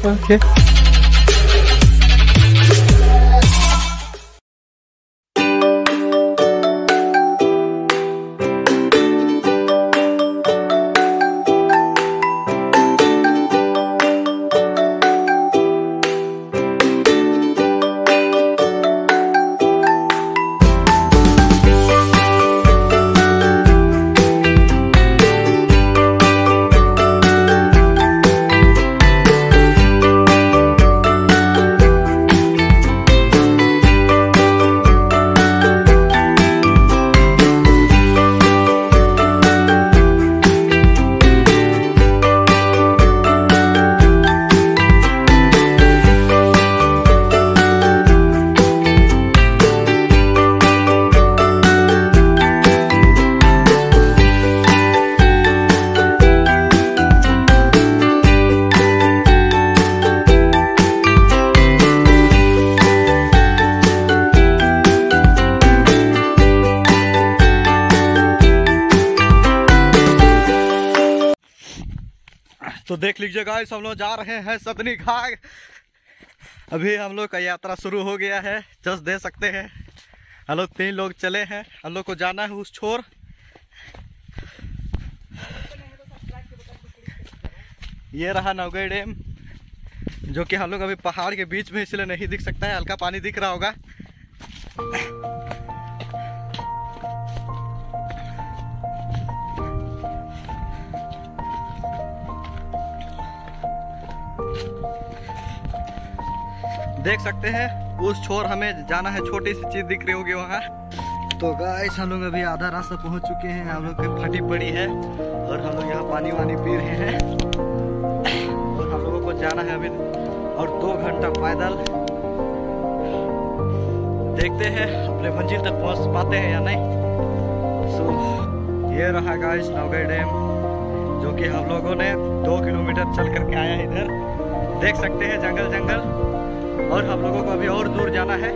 Okay. तो देख लीजिए गाइस, हम लोग जा रहे हैं सदनी घाट। अभी हम लोग का यात्रा शुरू हो गया है, जस्ट दे सकते हैं। हम लोग 3 लोग चले हैं, हम लोग को जाना है उस छोर। ये रहा नाओgai डैम, जो कि हम लोग अभी पहाड़ के बीच में, इसलिए नहीं दिख सकता है। हल्का पानी दिख रहा होगा। देख सकते हैं उस छोर हमें जाना है, छोटी सी चीज दिख रही होगी वहाँ। तो गाइस हम लोग अभी आधा रास्ता पहुँच चुके हैं। हम लोग की फटी पड़ी है और हम लोग यहाँ पानी वानी पी रहे हैं। और हम लोगों को जाना है अभी और 2 घंटा पैदल। देखते हैं अपने मंजिल तक पहुँच पाते हैं या नहीं। सो ये रहा गाइस नाओgai डैम, जो कि हम लोगों ने 2 किलोमीटर चल करके आया है। इधर देख सकते हैं जंगल जंगल, और हम लोगों को अभी और दूर जाना है।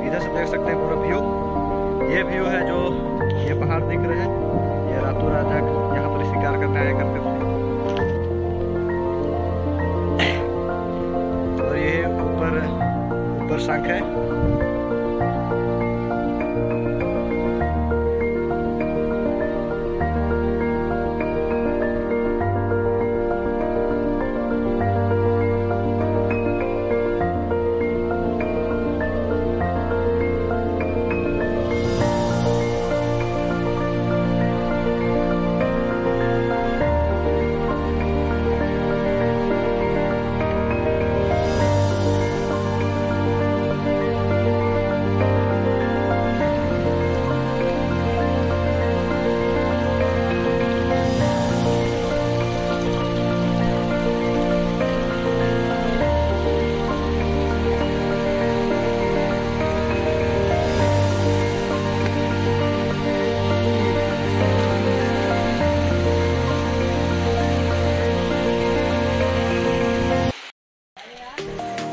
इधर से देख सकते हैं पूरा व्यू। ये व्यू है जो ये पहाड़ दिख रहे हैं, ये रातों राजा यहाँ पर शिकार करने आया करते थे। और ये ऊपर शंख है।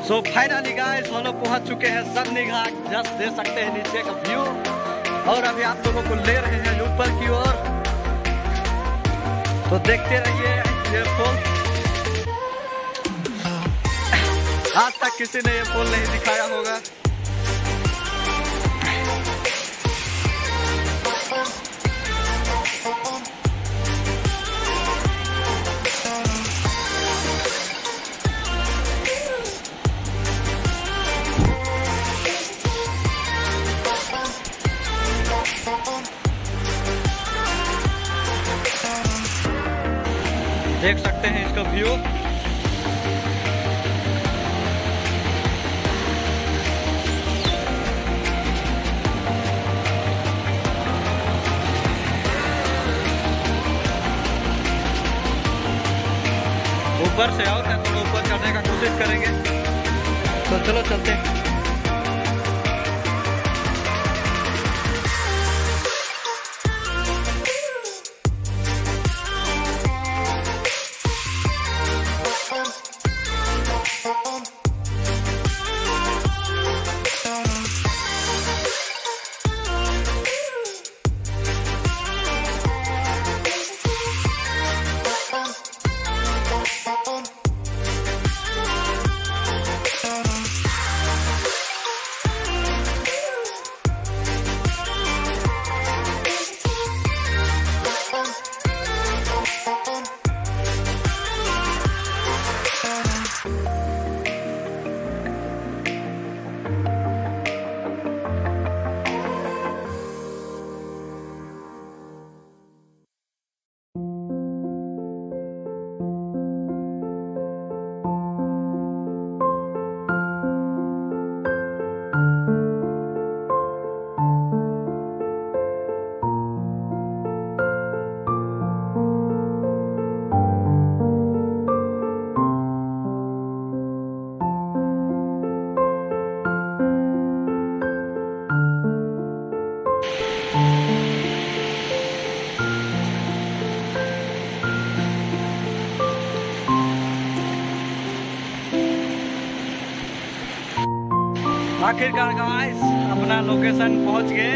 सो फाइनली गाइस हम लोग पहुंच चुके हैं सदनी घाट। जस्ट दे सकते हैं नीचे का व्यू, और अभी आप लोगों को ले रहे हैं ऊपर की ओर। तो देखते रहिए ये फॉल। आज तक किसी ने ये फॉल नहीं दिखाया होगा। देख सकते हैं इसका व्यू। ऊपर से और है, थोड़ा ऊपर चढ़ने का कोशिश करेंगे। तो चलो चलते हैं। आखिरकार गाइस अपना लोकेशन पहुंच गए,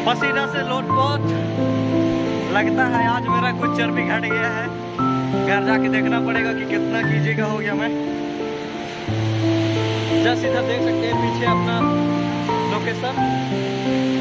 पसीना से लोटपोट। लगता है आज मेरा कुछ चर्बी घट गया है, घर जाके देखना पड़ेगा कि कितना केजी का हो गया मैं। जस्ट इधर देख सकते हैं पीछे अपना लोकेशन।